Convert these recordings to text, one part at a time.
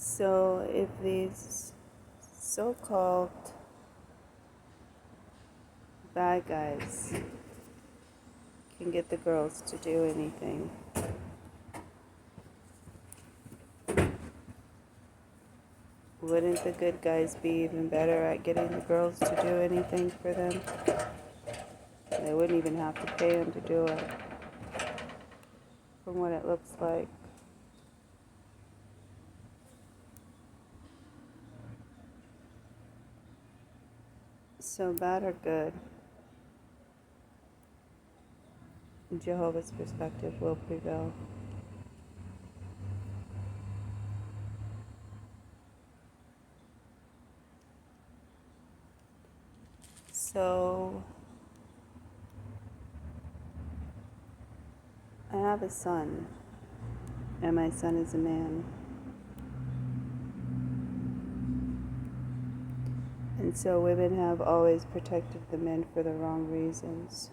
So, if these so called bad guys can get the girls to do anything, wouldn't the good guys be even better at getting the girls to do anything for them? They wouldn't even have to pay them to do it, from what it looks like. So, bad or good, Jehovah's perspective will prevail. So, I have a son, and my son is a man. And so women have always protected the men for the wrong reasons.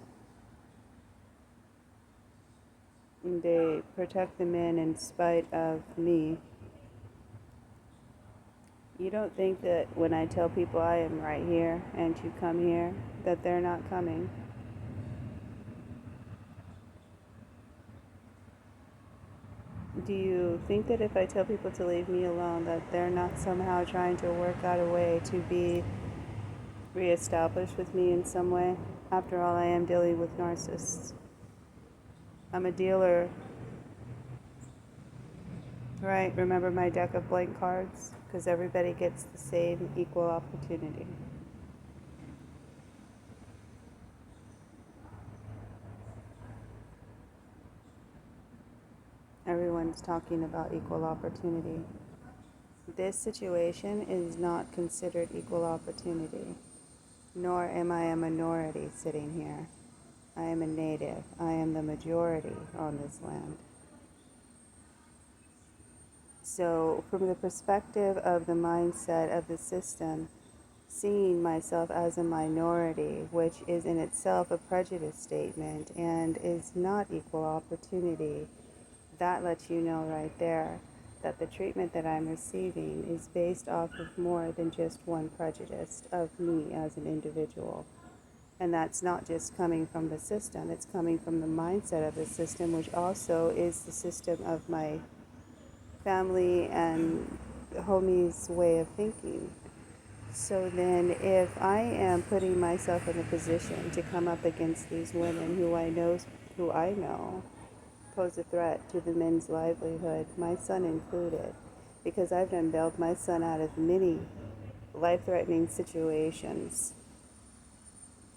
They protect the men in spite of me. You don't think that when I tell people I am right here and to come here, that they're not coming. Do you think that if I tell people to leave me alone, that they're not somehow trying to work out a way to be reestablished with me in some way? After all, I am dealing with narcissists. I'm a dealer, right? Remember my deck of blank cards? Because everybody gets the same equal opportunity. Everyone's talking about equal opportunity. This situation is not considered equal opportunity, nor am I a minority sitting here. I am a native. I am the majority on this land. So, from the perspective of the mindset of the system, seeing myself as a minority, which is in itself a prejudice statement and is not equal opportunity, that lets you know right there that the treatment that I'm receiving is based off of more than just one prejudice of me as an individual. And that's not just coming from the system, it's coming from the mindset of the system, which also is the system of my family and homies' way of thinking. So then, if I am putting myself in a position to come up against these women who I know pose a threat to the men's livelihood, my son included, because I've done bailed my son out of many life-threatening situations.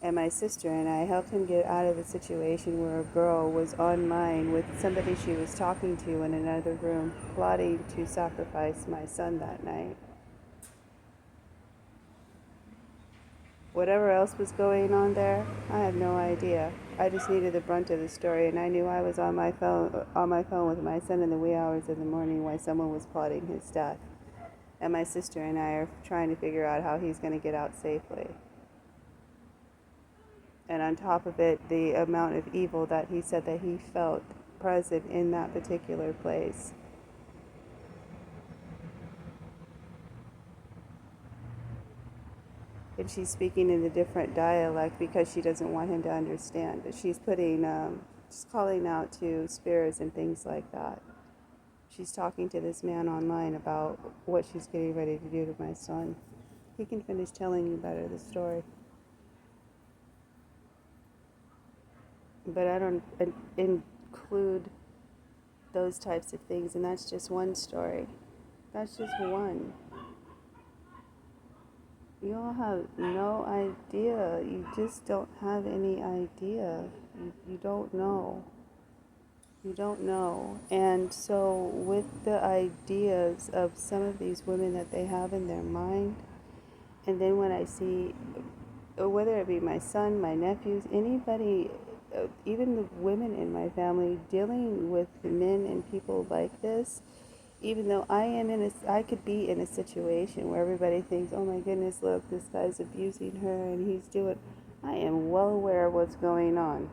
And my sister and I helped him get out of a situation where a girl was online with somebody she was talking to in another room, plotting to sacrifice my son that night. Whatever else was going on there, I have no idea. I just needed the brunt of the story, and I knew I was on my phone with my son in the wee hours of the morning while someone was plotting his death. And my sister and I are trying to figure out how he's going to get out safely. And on top of it, the amount of evil that he said that he felt present in that particular place. And she's speaking in a different dialect because she doesn't want him to understand. But she's she's calling out to spirits and things like that. She's talking to this man online about what she's getting ready to do to my son. He can finish telling you better the story. But I don't include those types of things, and that's just one story. That's just one. You all have no idea. You just don't have any idea. You don't know. You don't know. And so, with the ideas of some of these women that they have in their mind, and then when I see, whether it be my son, my nephews, anybody, even the women in my family dealing with men and people like this, even though I could be in a situation where everybody thinks, oh my goodness, look, this guy's abusing her and he's doing, I am well aware of what's going on.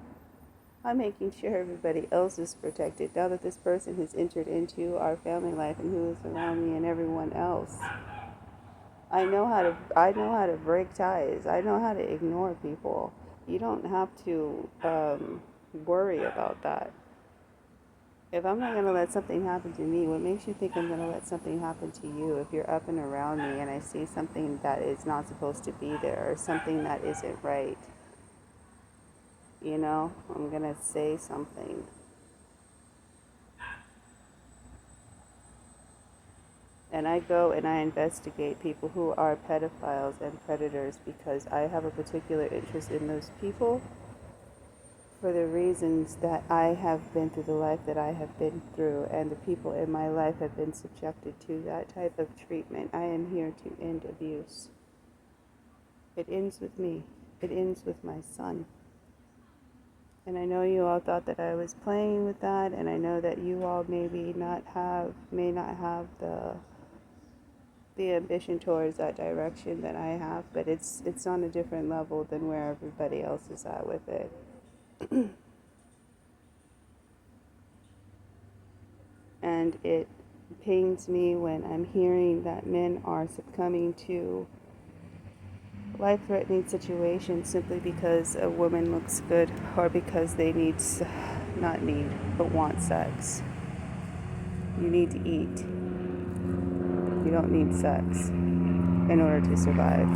I'm making sure everybody else is protected now that this person has entered into our family life and who is around me and everyone else. I know how to break ties. I know how to ignore people. You don't have to worry about that. If I'm not going to let something happen to me, what makes you think I'm going to let something happen to you? If you're up and around me and I see something that is not supposed to be there or something that isn't right, I'm going to say something. And I go and I investigate people who are pedophiles and predators because I have a particular interest in those people for the reasons that I have been through the life that I have been through, and the people in my life have been subjected to that type of treatment. I am here to end abuse. It ends with me. It ends with my son. And I know you all thought that I was playing with that, and I know that you all may not have the ambition towards that direction that I have, but it's on a different level than where everybody else is at with it. And it pains me when I'm hearing that men are succumbing to life-threatening situations simply because a woman looks good or because they not need, but want sex. You need to eat. You don't need sex in order to survive.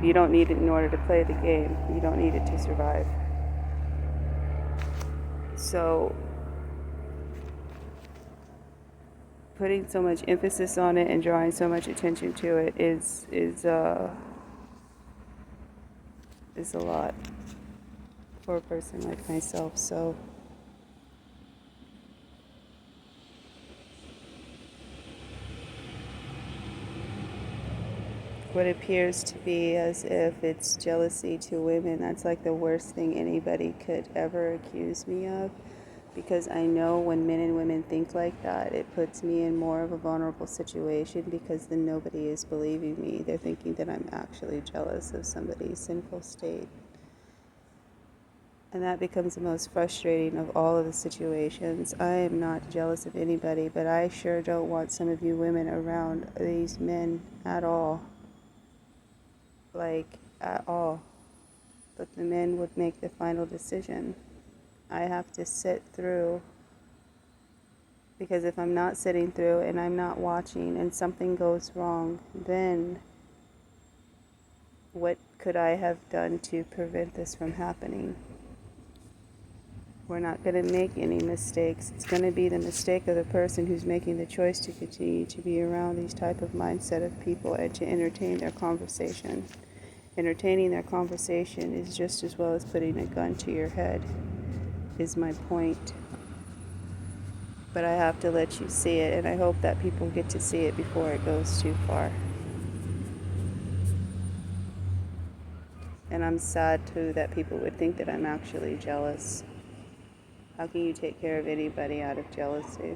You don't need it in order to play the game. You don't need it to survive. So putting so much emphasis on it and drawing so much attention to it is a lot for a person like myself. So what appears to be as if it's jealousy to women, that's like the worst thing anybody could ever accuse me of, because I know when men and women think like that, it puts me in more of a vulnerable situation, because then nobody is believing me. They're thinking that I'm actually jealous of somebody's sinful state. And that becomes the most frustrating of all of the situations. I am not jealous of anybody, but I sure don't want some of you women around these men at all. Like, at all. But the men would make the final decision. I have to sit through, because if I'm not sitting through and I'm not watching and something goes wrong, then what could I have done to prevent this from happening? We're not going to make any mistakes. It's going to be the mistake of the person who's making the choice to continue to be around these type of mindset of people and to entertain their conversation. Entertaining their conversation is just as well as putting a gun to your head, is my point. But I have to let you see it, and I hope that people get to see it before it goes too far. And I'm sad too that people would think that I'm actually jealous. How can you take care of anybody out of jealousy?